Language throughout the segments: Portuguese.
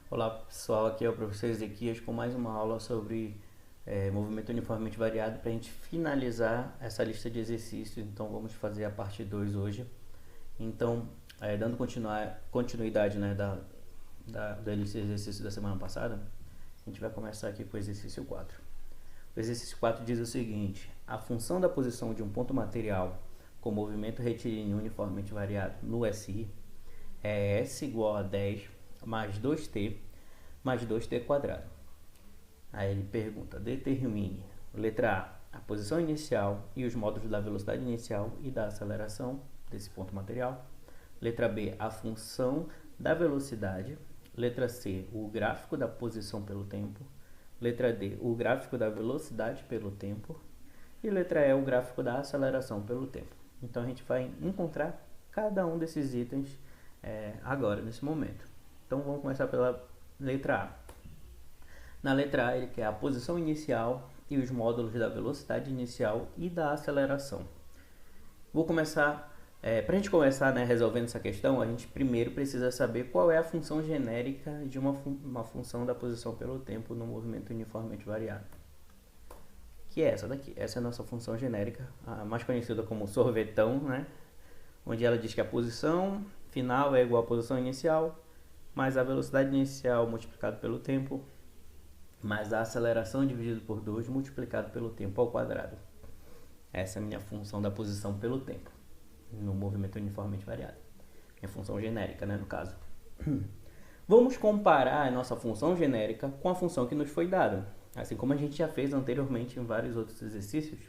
Olá pessoal, aqui é o professor Ezequias com mais uma aula sobre movimento uniformemente variado para a gente finalizar essa lista de exercícios. Então vamos fazer a parte 2 hoje. Então, dando continuidade, né, da lista de exercícios da semana passada, a gente vai começar aqui com o exercício 4. O exercício 4 diz o seguinte: a função da posição de um ponto material com movimento retilíneo uniformemente variado no SI é S igual a 10 mais 2t mais 2t quadrado. Aí ele pergunta, determine, letra A, a posição inicial e os módulos da velocidade inicial e da aceleração desse ponto material. Letra B, a função da velocidade. Letra C, o gráfico da posição pelo tempo. Letra D, o gráfico da velocidade pelo tempo. E letra E, o gráfico da aceleração pelo tempo. Então a gente vai encontrar cada um desses itens agora, nesse momento. Então vamos começar pela letra A. Na letra A ele quer a posição inicial e os módulos da velocidade inicial e da aceleração. Vou começar, para a gente começar, né, resolvendo essa questão, a gente primeiro precisa saber qual é a função genérica de uma função da posição pelo tempo no movimento uniformemente variado. Que é essa daqui. Essa é a nossa função genérica, a mais conhecida como sorvetão, né? Onde ela diz que a posição final é igual à posição inicial, mais a velocidade inicial multiplicado pelo tempo, mais a aceleração dividido por 2 multiplicado pelo tempo ao quadrado. Essa é a minha função da posição pelo tempo, no movimento uniformemente variado. Minha função genérica, né, no caso. Vamos comparar a nossa função genérica com a função que nos foi dada. Assim como a gente já fez anteriormente em vários outros exercícios,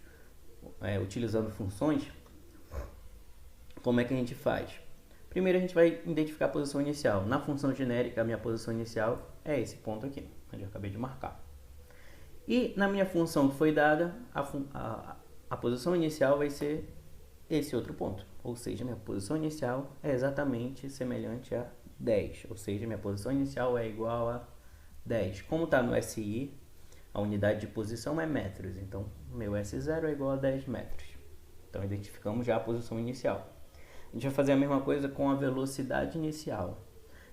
utilizando funções. Como é que a gente faz? Primeiro a gente vai identificar a posição inicial. Na função genérica, a minha posição inicial é esse ponto aqui, onde eu acabei de marcar. E na minha função que foi dada, a posição inicial vai ser esse outro ponto. Ou seja, minha posição inicial é exatamente semelhante a 10. Ou seja, minha posição inicial é igual a 10. Como está no SI, a unidade de posição é metros. Então, meu S0 é igual a 10 metros. Então, identificamos já a posição inicial. A gente vai fazer a mesma coisa com a velocidade inicial.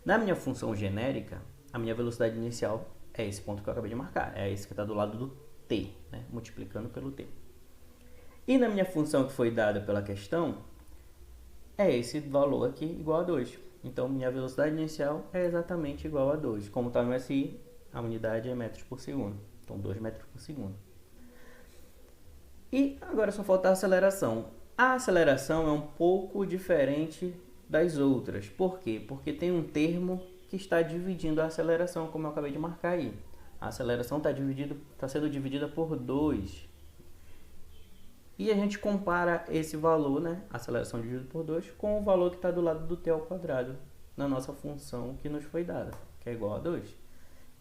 Na minha função genérica, a minha velocidade inicial é esse ponto que eu acabei de marcar. É esse que está do lado do t, né? Multiplicando pelo t. E na minha função que foi dada pela questão, é esse valor aqui igual a 2. Então, minha velocidade inicial é exatamente igual a 2. Como está no SI, a unidade é metros por segundo. Então, 2 metros por segundo. E agora só falta a aceleração. A aceleração é um pouco diferente das outras. Por quê? Porque tem um termo que está dividindo a aceleração, como eu acabei de marcar aí. A aceleração está sendo dividida por 2. E a gente compara esse valor, né, aceleração dividido por 2, com o valor que está do lado do t ao quadrado, na nossa função que nos foi dada, que é igual a 2.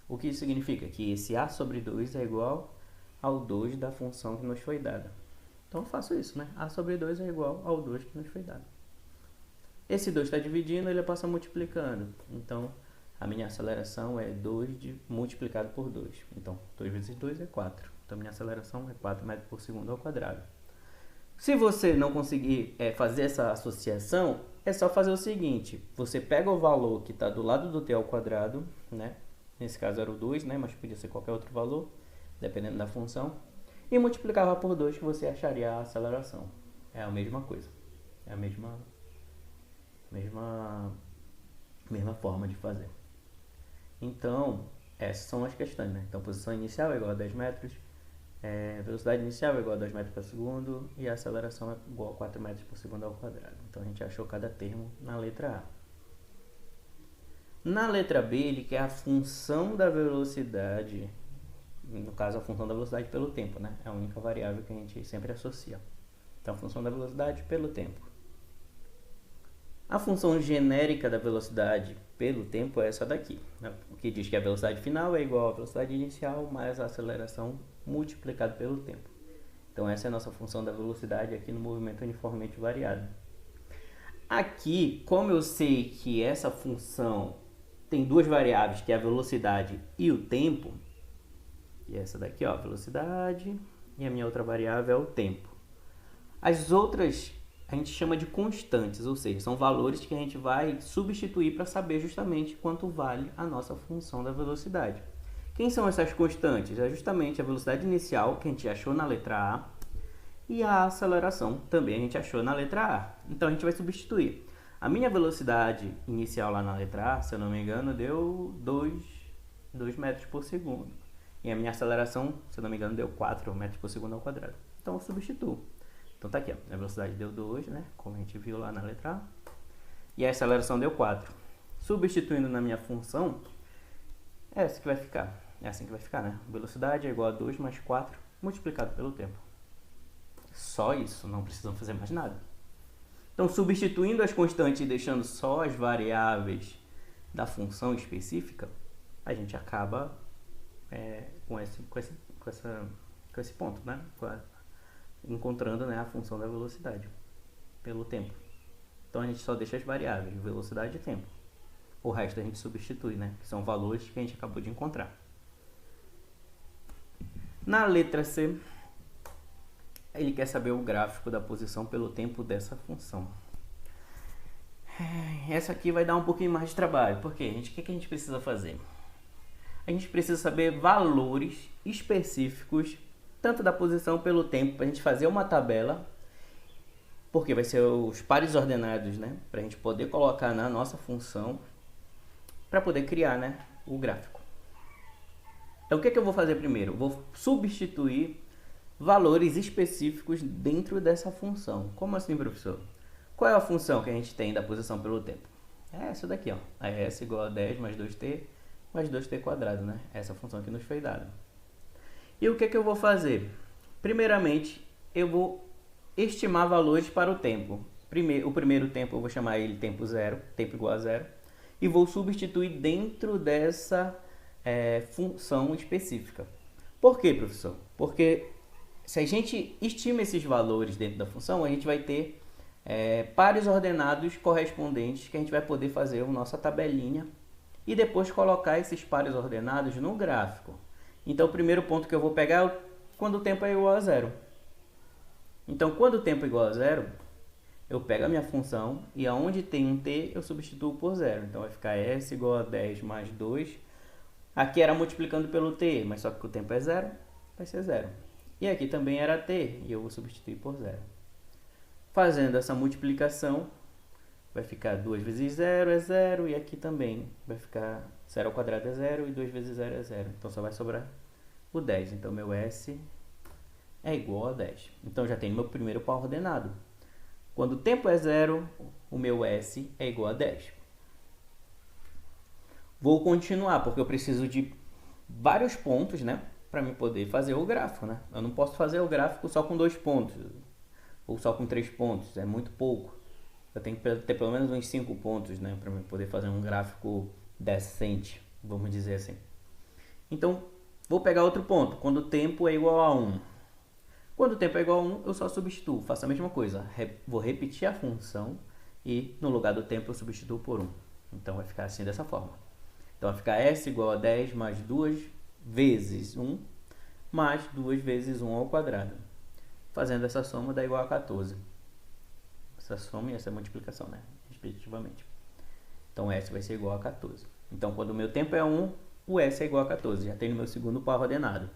O que isso significa? Que esse a sobre 2 é igual ao 2 da função que nos foi dada. Então eu faço isso, né? A sobre 2 é igual ao 2 que nos foi dado. Esse 2 está dividindo, ele passa multiplicando. Então, a minha aceleração é 2 multiplicado por 2. Então, 2 vezes 2 é 4. Então, minha aceleração é 4 metros por segundo ao quadrado. Se você não conseguir fazer essa associação, é só fazer o seguinte. Você pega o valor que está do lado do t ao quadrado, né? Nesse caso era o 2, né? Mas podia ser qualquer outro valor, dependendo da função. E multiplicava por 2 que você acharia a aceleração. É a mesma coisa. É a mesma forma de fazer. Então, essas são as questões, né? Então, posição inicial é igual a 10 metros, velocidade inicial é igual a 2 metros por segundo e a aceleração é igual a 4 metros por segundo ao quadrado. Então, a gente achou cada termo na letra A. Na letra B, ele quer a função da velocidade, no caso, a função da velocidade pelo tempo, né? É a única variável que a gente sempre associa. Então, a função da velocidade pelo tempo. A função genérica da velocidade pelo tempo é essa daqui, né? Que diz que a velocidade final é igual à velocidade inicial mais a aceleração multiplicado pelo tempo. Então, essa é a nossa função da velocidade aqui no movimento uniformemente variado. Aqui, como eu sei que essa função tem duas variáveis, que é a velocidade e o tempo, e essa daqui, ó, a velocidade, e a minha outra variável é o tempo. As outras a gente chama de constantes, ou seja, são valores que a gente vai substituir para saber justamente quanto vale a nossa função da velocidade. Quem são essas constantes? É justamente a velocidade inicial, que a gente achou na letra A, e a aceleração, também a gente achou na letra A. Então a gente vai substituir. A minha velocidade inicial lá na letra A, se eu não me engano, deu 2 metros por segundo. E a minha aceleração, se eu não me engano, deu 4 metros por segundo ao quadrado. Então eu substituo. Então tá aqui, ó. A velocidade deu 2, né? Como a gente viu lá na letra A. E a aceleração deu 4. Substituindo na minha função, é essa que vai ficar. É assim que vai ficar, né? Velocidade é igual a 2 mais 4 multiplicado pelo tempo. Só isso, não precisamos fazer mais nada. Então, substituindo as constantes e deixando só as variáveis da função específica, a gente acaba com esse ponto, né? Encontrando, né, a função da velocidade pelo tempo. Então a gente só deixa as variáveis, velocidade e tempo. O resto a gente substitui, né? Que são valores que a gente acabou de encontrar. Na letra C, ele quer saber o gráfico da posição pelo tempo dessa função. Essa aqui vai dar um pouquinho mais de trabalho. Por quê? O que a gente precisa fazer? A gente precisa saber valores específicos, tanto da posição pelo tempo, para a gente fazer uma tabela, porque vai ser os pares ordenados, né? Para a gente poder colocar na nossa função, para poder criar, né, o gráfico. Então, o que eu vou fazer primeiro? Eu vou substituir valores específicos dentro dessa função. Como assim, professor? Qual é a função que a gente tem da posição pelo tempo? É essa daqui, ó. A S igual a 10 mais 2t mais 2t quadrado, né? Essa função que nos foi dada. E o que eu vou fazer? Primeiramente, eu vou estimar valores para o tempo. O primeiro tempo eu vou chamar ele tempo zero, tempo igual a zero, e vou substituir dentro dessa função específica. Por quê, professor? Porque se a gente estima esses valores dentro da função, a gente vai ter pares ordenados correspondentes que a gente vai poder fazer a nossa tabelinha e depois colocar esses pares ordenados no gráfico. Então, o primeiro ponto que eu vou pegar é quando o tempo é igual a zero. Então, quando o tempo é igual a zero, eu pego a minha função e aonde tem um t, eu substituo por zero. Então, vai ficar s igual a 10 mais 2. Aqui era multiplicando pelo t, mas só que o tempo é zero, vai ser zero. E aqui também era t, e eu vou substituir por zero. Fazendo essa multiplicação, vai ficar 2 vezes 0 é 0, e aqui também vai ficar 0 ao quadrado é 0, e 2 vezes 0 é 0. Então, só vai sobrar o 10. Então, meu S é igual a 10. Então, já tenho meu primeiro par ordenado. Quando o tempo é 0, o meu S é igual a 10. Vou continuar, porque eu preciso de vários pontos, né, para me poder fazer o gráfico, né? Eu não posso fazer o gráfico só com 2 pontos, ou só com 3 pontos, é muito pouco. Eu tenho que ter pelo menos uns 5 pontos, né, para poder fazer um gráfico decente, vamos dizer assim. Então, vou pegar outro ponto, quando o tempo é igual a 1. Quando o tempo é igual a 1, eu só substituo, faço a mesma coisa. Vou repetir a função e no lugar do tempo eu substituo por 1. Então, vai ficar assim dessa forma. Então, vai ficar S igual a 10 mais 2 vezes 1 mais 2 vezes 1 ao quadrado. Fazendo essa soma dá igual a 14. Essa soma e essa multiplicação, né? Respectivamente. Então, S vai ser igual a 14. Então, quando o meu tempo é 1, o S é igual a 14. Já tenho meu segundo par ordenado.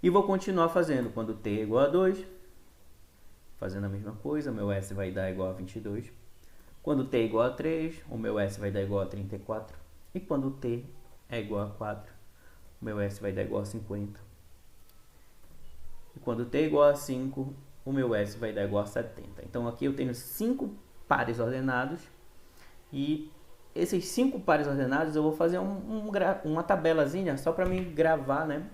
E vou continuar fazendo. Quando t é igual a 2, fazendo a mesma coisa, o meu S vai dar igual a 22. Quando t é igual a 3, o meu S vai dar igual a 34. E quando t é igual a 4, o meu S vai dar igual a 50. E quando t é igual a 5, o meu S vai dar igual a 70. Então, aqui eu tenho 5 pares ordenados. E esses 5 pares ordenados eu vou fazer uma tabelazinha só para me gravar, né,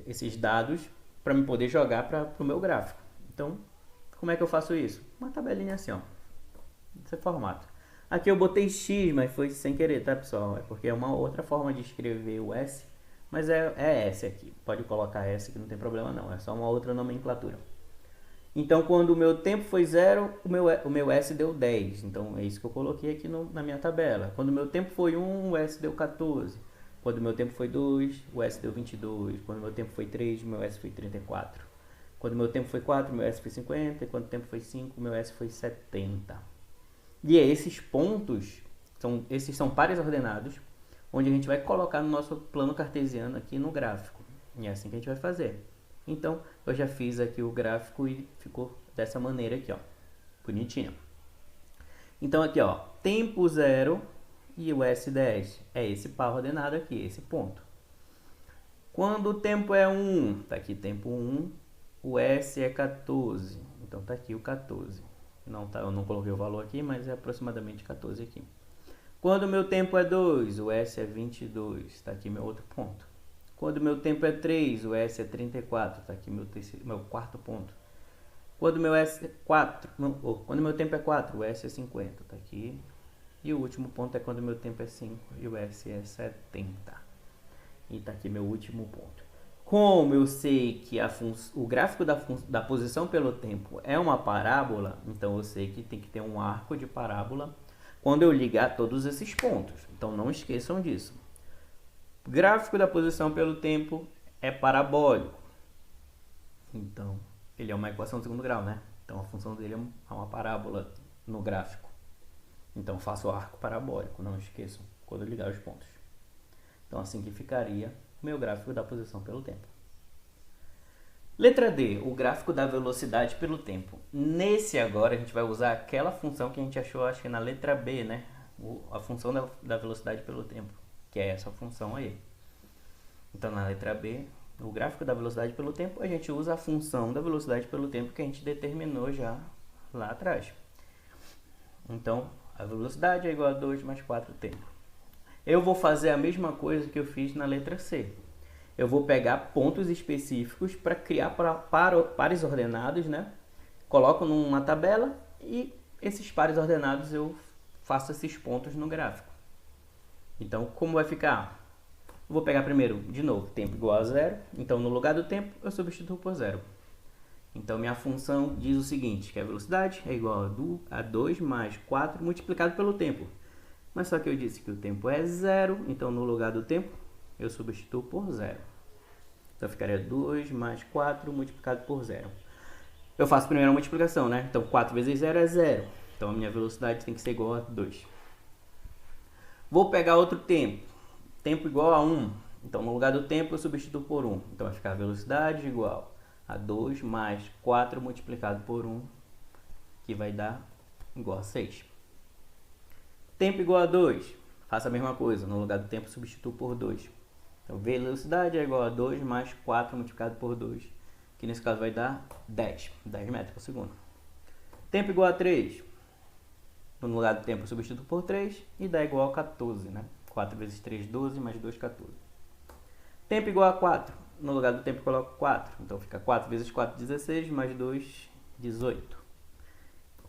esses dados para me poder jogar para o meu gráfico. Então, como é que eu faço isso? Uma tabelinha assim, ó, nesse formato. Aqui eu botei X, mas foi sem querer, tá, pessoal? É porque é uma outra forma de escrever o S, mas é S aqui. Pode colocar S que não tem problema não, é só uma outra nomenclatura. Então, quando o meu tempo foi 0, o meu S deu 10. Então, é isso que eu coloquei aqui na minha tabela. Quando o meu tempo foi 1, o S deu 14. Quando o meu tempo foi 2, o S deu 22. Quando o meu tempo foi 3, o meu S foi 34. Quando meu tempo foi 4, meu S foi 50. E quando o tempo foi 5, meu S foi 70. E esses pontos, esses são pares ordenados, onde a gente vai colocar no nosso plano cartesiano aqui no gráfico. E é assim que a gente vai fazer. Então, eu já fiz aqui o gráfico e ficou dessa maneira aqui, ó. Bonitinho. Então, aqui, ó, tempo 0 e o S10 é esse par ordenado aqui, esse ponto. Quando o tempo é 1, tá aqui tempo 1, o S é 14. Então, tá aqui o 14. Não tá, eu não coloquei o valor aqui, mas é aproximadamente 14 aqui. Quando o meu tempo é 2, o S é 22. Está aqui meu outro ponto. Quando o meu tempo é 3, o S é 34. Está aqui meu quarto ponto. Quando meu S é 4, quando meu tempo é 4, o S é 50. Está aqui. E o último ponto é quando meu tempo é 5 e o S é 70. E está aqui meu último ponto. Como eu sei que o gráfico da posição pelo tempo é uma parábola, então eu sei que tem que ter um arco de parábola quando eu ligar todos esses pontos. Então não esqueçam disso. O gráfico da posição pelo tempo é parabólico. Então, ele é uma equação de segundo grau, né? Então a função dele é uma parábola no gráfico. Então eu faço o arco parabólico, não esqueçam, quando eu ligar os pontos. Então assim que ficaria o meu gráfico da posição pelo tempo. Letra D, o gráfico da velocidade pelo tempo. Nesse agora a gente vai usar aquela função que a gente achou, acho que na letra B, né? A função da velocidade pelo tempo, que é essa função aí. Então na letra B, o gráfico da velocidade pelo tempo, a gente usa a função da velocidade pelo tempo que a gente determinou já lá atrás. Então a velocidade é igual a 2 mais 4 tempo. Eu vou fazer a mesma coisa que eu fiz na letra C. Eu vou pegar pontos específicos para criar pares ordenados, né? Coloco numa tabela e esses pares ordenados eu faço esses pontos no gráfico. Então, como vai ficar? Eu vou pegar primeiro, de novo, tempo igual a 0. Então, no lugar do tempo, eu substituo por 0. Então, minha função diz o seguinte, que a velocidade é igual a 2 mais 4 multiplicado pelo tempo. Mas só que eu disse que o tempo é 0, então no lugar do tempo, eu substituo por 0. Então, ficaria 2 mais 4 multiplicado por 0. Eu faço a primeira multiplicação, né? Então, 4 vezes 0 é 0. Então, a minha velocidade tem que ser igual a 2. Vou pegar outro tempo. Tempo igual a 1. Então, no lugar do tempo, eu substituo por 1. Então, vai ficar a velocidade igual a 2 mais 4 multiplicado por 1, que vai dar igual a 6. Tempo igual a 2. Faça a mesma coisa. No lugar do tempo, substituo por 2. Então, velocidade é igual a 2 mais 4 multiplicado por 2, que nesse caso vai dar 10 metros por segundo. Tempo igual a 3. No lugar do tempo, eu substituo por 3 e dá igual a 14, né? 4 vezes 3, 12, mais 2, 14. Tempo igual a 4. No lugar do tempo, eu coloco 4. Então, fica 4 vezes 4, 16, mais 2, 18.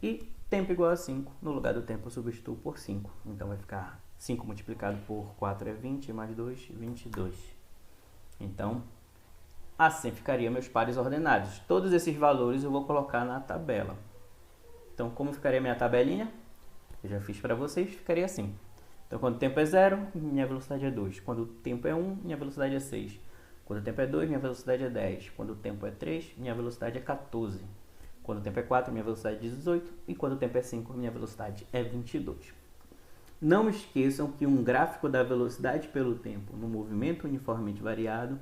E tempo igual a 5. No lugar do tempo, eu substituo por 5. Então, vai ficar 5 multiplicado por 4 é 20, mais 2, 22. Então, assim ficaria meus pares ordenados. Todos esses valores eu vou colocar na tabela. Então, como ficaria minha tabelinha? Eu já fiz para vocês, ficaria assim. Então, quando o tempo é 0, minha velocidade é 2. Quando o tempo é 1, minha velocidade é 6. Quando o tempo é 2, minha velocidade é 10. Quando o tempo é 3, minha velocidade é 14. Quando o tempo é 4, minha velocidade é 18. E quando o tempo é 5, minha velocidade é 22. Não esqueçam que um gráfico da velocidade pelo tempo no movimento uniformemente variado,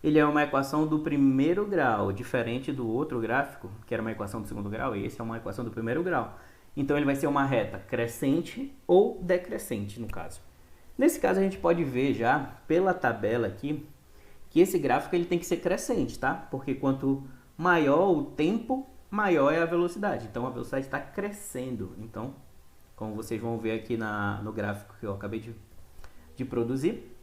ele é uma equação do primeiro grau, diferente do outro gráfico, que era uma equação do segundo grau, e esse é uma equação do primeiro grau. Então, ele vai ser uma reta crescente ou decrescente, no caso. Nesse caso, a gente pode ver já, pela tabela aqui, que esse gráfico ele tem que ser crescente, tá? Porque quanto maior o tempo, maior é a velocidade. Então, a velocidade está crescendo. Então, como vocês vão ver aqui no gráfico que eu acabei de produzir,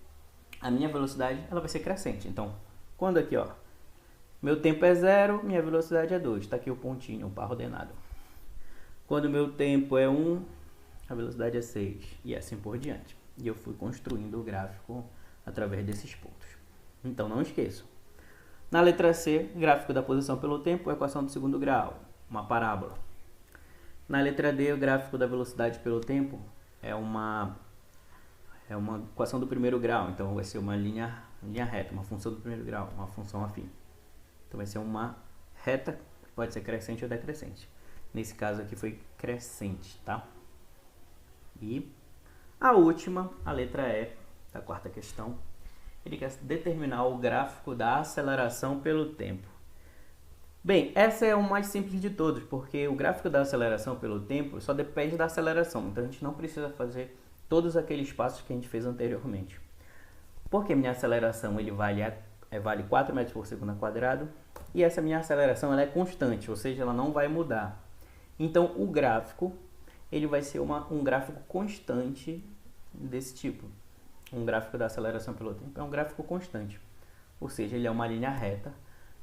a minha velocidade ela vai ser crescente. Então, quando aqui, ó, meu tempo é 0, minha velocidade é 2. Está aqui o pontinho, o par ordenado. Quando meu tempo é 1, a velocidade é 6. E assim por diante. E eu fui construindo o gráfico através desses pontos. Então, não esqueçam. Na letra C, gráfico da posição pelo tempo, equação do segundo grau, uma parábola. Na letra D, o gráfico da velocidade pelo tempo é uma equação do primeiro grau. Então, vai ser uma linha reta, uma função do primeiro grau, uma função afim. Então, vai ser uma reta, pode ser crescente ou decrescente. Nesse caso aqui foi crescente, tá? E a última, a letra E, da quarta questão, ele quer determinar o gráfico da aceleração pelo tempo. Bem, essa é o mais simples de todos, porque o gráfico da aceleração pelo tempo só depende da aceleração, então a gente não precisa fazer todos aqueles passos que a gente fez anteriormente. Porque minha aceleração ele vale 4 metros por segundo ao quadrado, e essa minha aceleração ela é constante, ou seja, ela não vai mudar. Então o gráfico ele vai ser um gráfico constante desse tipo. Um gráfico da aceleração pelo tempo é um gráfico constante, ou seja, ele é uma linha reta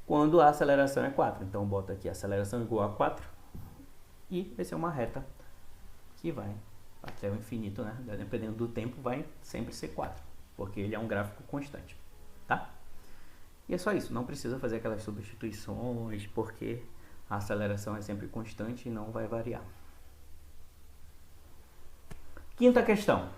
quando a aceleração é 4. Então eu boto aqui a aceleração igual a 4 e vai ser uma reta que vai até o infinito, né? Dependendo do tempo vai sempre ser 4, porque ele é um gráfico constante, tá? E é só isso, não precisa fazer aquelas substituições, porque a aceleração é sempre constante e não vai variar. Quinta questão.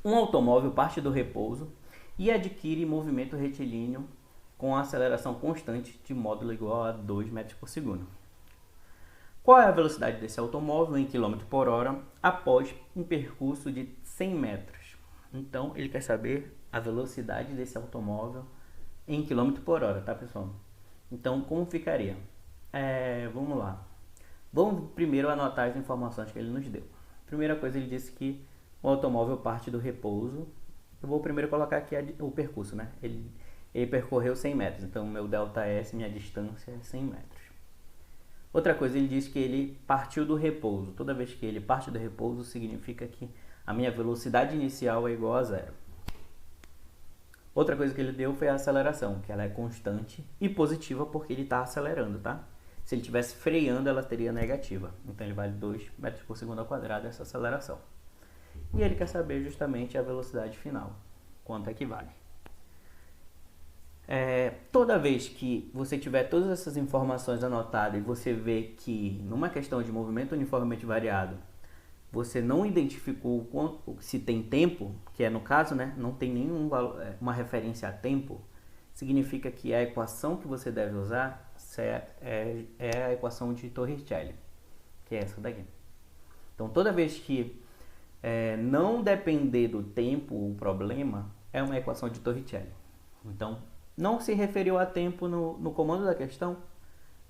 Um automóvel parte do repouso e adquire movimento retilíneo com aceleração constante de módulo igual a 2 metros por segundo. Qual é a velocidade desse automóvel em km por hora após um percurso de 100 metros? Então, ele quer saber a velocidade desse automóvel em km por hora, tá, pessoal? Então, como ficaria? Vamos lá. Vamos primeiro anotar as informações que ele nos deu. Primeira coisa, ele disse que o automóvel parte do repouso. Eu vou primeiro colocar aqui o percurso, né? Ele percorreu 100 metros, então meu ΔS, minha distância é 100 metros. Outra coisa, ele diz que ele partiu do repouso. Toda vez que ele parte do repouso, significa que a minha velocidade inicial é igual a zero. Outra coisa que ele deu foi a aceleração, que ela é constante e positiva porque ele está acelerando, tá? Se ele estivesse freando, ela teria negativa. Então ele vale 2 metros por segundo ao quadrado essa aceleração. E ele quer saber justamente a velocidade final, quanto é que vale. Toda vez que você tiver todas essas informações anotadas e você vê que numa questão de movimento uniformemente variado, você não identificou se tem tempo, que é no caso, né, não tem uma referência a tempo, significa que a equação que você deve usar é a equação de Torricelli, que é essa daqui. Então, toda vez que não depender do tempo o problema, é uma equação de Torricelli. Então, não se referiu a tempo no comando da questão,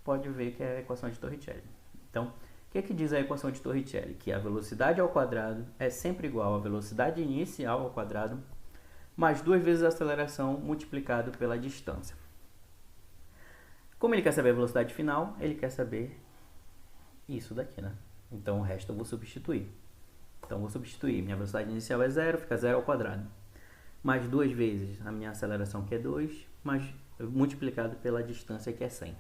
pode ver que é a equação de Torricelli. Então, o que diz a equação de Torricelli? Que a velocidade ao quadrado é sempre igual à velocidade inicial ao quadrado, mais 2 vezes a aceleração multiplicado pela distância. Como ele quer saber a velocidade final, ele quer saber isso daqui, né? Então, o resto eu vou substituir. Então, vou substituir. Minha velocidade inicial é 0, fica 0 ao quadrado. Mais 2 vezes a minha aceleração, que é 2, multiplicado pela distância, que é 100.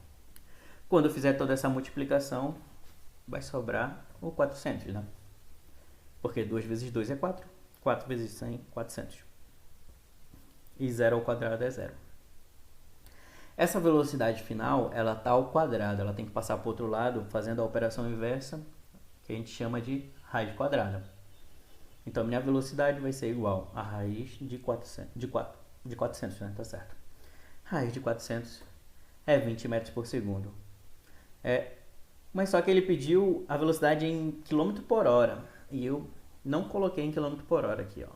Quando eu fizer toda essa multiplicação, vai sobrar o 400, né? Porque 2 vezes 2 é 4. 4 vezes 100, 400. E 0 ao quadrado é 0. Essa velocidade final, ela está ao quadrado. Ela tem que passar para o outro lado, fazendo a operação inversa, que a gente chama de raiz quadrada. Então, minha velocidade vai ser igual a raiz de 400, né? Tá certo. Raiz de 400 é 20 metros por segundo. Mas só que ele pediu a velocidade em km por hora. E eu não coloquei em km por hora aqui, ó.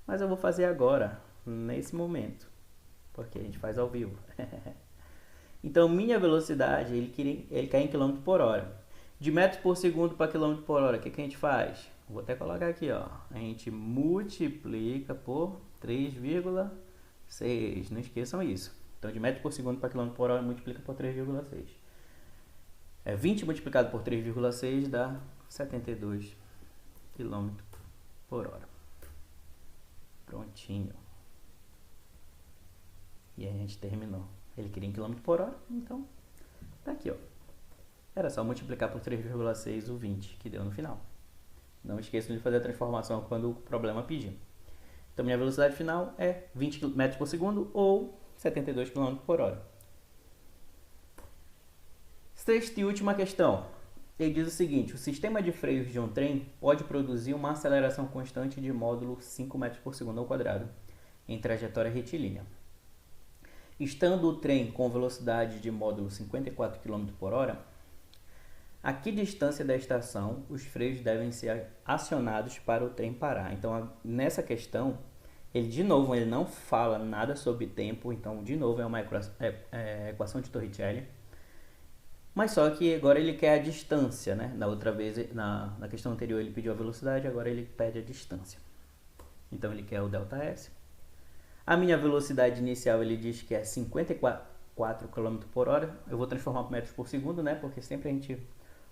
Mas eu vou fazer agora, nesse momento. Porque a gente faz ao vivo. Então, minha velocidade, ele quer em km por hora. De metros por segundo para km por hora, o que a gente faz? Vou até colocar aqui, ó. A gente multiplica por 3,6. Não esqueçam isso. Então, de metro por segundo para km por hora, multiplica por 3,6. 20 multiplicado por 3,6 dá 72 km por hora. Prontinho. E a gente terminou. Ele queria em km por hora, então tá aqui, ó. Era só multiplicar por 3,6 o 20 que deu no final. Não esqueçam de fazer a transformação quando o problema pedir. Então, minha velocidade final é 20 metros por segundo ou 72 km por hora. Sexta e última questão. Ele diz o seguinte: o sistema de freios de um trem pode produzir uma aceleração constante de módulo 5 metros por segundo ao quadrado em trajetória retilínea. Estando o trem com velocidade de módulo 54 km por hora, a que distância da estação os freios devem ser acionados para o trem parar? Então, nessa questão, de novo, ele não fala nada sobre tempo, então, de novo, é uma equação de Torricelli. Mas só que agora ele quer a distância, né? Na outra vez, na questão anterior, ele pediu a velocidade, agora ele pede a distância. Então, ele quer o ΔS. A minha velocidade inicial, ele diz que é 54 km por hora. Eu vou transformar para metros por segundo, né? Porque sempre a gente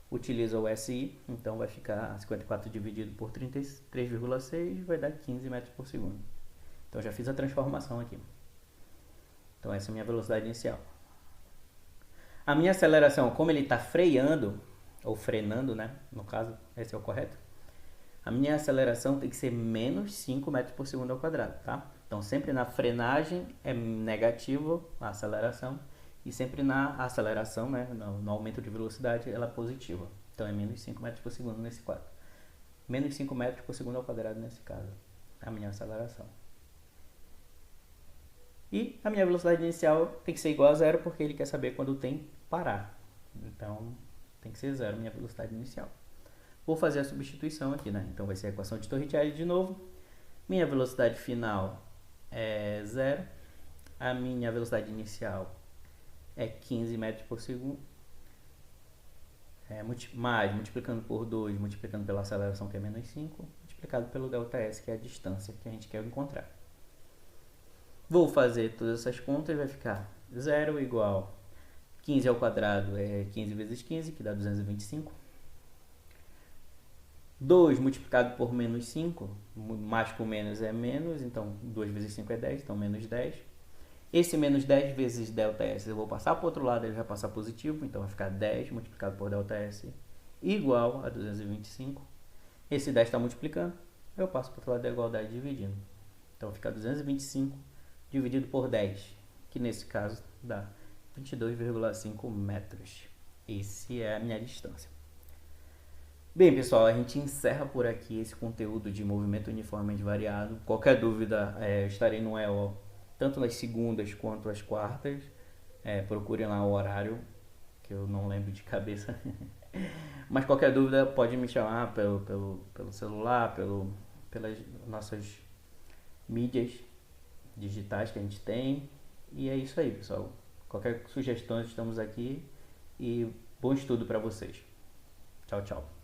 utiliza o SI, então vai ficar 54 dividido por 33,6 vai dar 15 metros por segundo. Então já fiz a transformação aqui. Então essa é a minha velocidade inicial. A minha aceleração, como ele está freando, ou frenando, né? No caso, esse é o correto. A minha aceleração tem que ser menos 5 metros por segundo ao quadrado, tá? Então sempre na frenagem é negativo a aceleração. E sempre na aceleração, né, no aumento de velocidade, ela é positiva. Então é menos 5 metros por segundo nesse quadro. Menos 5 metros por segundo ao quadrado nesse caso. A minha aceleração. E a minha velocidade inicial tem que ser igual a zero, porque ele quer saber quando tem parar. Então tem que ser zero a minha velocidade inicial. Vou fazer a substituição aqui, né? Então vai ser a equação de Torricelli de novo. Minha velocidade final é zero. A minha velocidade inicial é 15 metros por segundo, multiplicando por 2, multiplicando pela aceleração, que é menos 5, multiplicado pelo ΔS, que é a distância que a gente quer encontrar. Vou fazer todas essas contas e vai ficar 0 igual 15 ao quadrado é 15 vezes 15, que dá 225. 2 multiplicado por menos 5, mais com menos é menos, então 2 vezes 5 é 10, então menos 10. Esse menos 10 vezes ΔS, eu vou passar para o outro lado, ele vai passar positivo, então vai ficar 10 multiplicado por ΔS igual a 225. Esse 10 está multiplicando, eu passo para o outro lado da igualdade dividindo. Então fica 225 dividido por 10, que nesse caso dá 22,5 metros. Esse é a minha distância. Bem, pessoal, a gente encerra por aqui esse conteúdo de movimento uniformemente variado. Qualquer dúvida, eu estarei no EO tanto nas segundas quanto as quartas. Procurem lá o horário, que eu não lembro de cabeça. Mas qualquer dúvida pode me chamar pelo celular, pelas nossas mídias digitais que a gente tem. E é isso aí, pessoal. Qualquer sugestão, estamos aqui. E bom estudo para vocês. Tchau, tchau.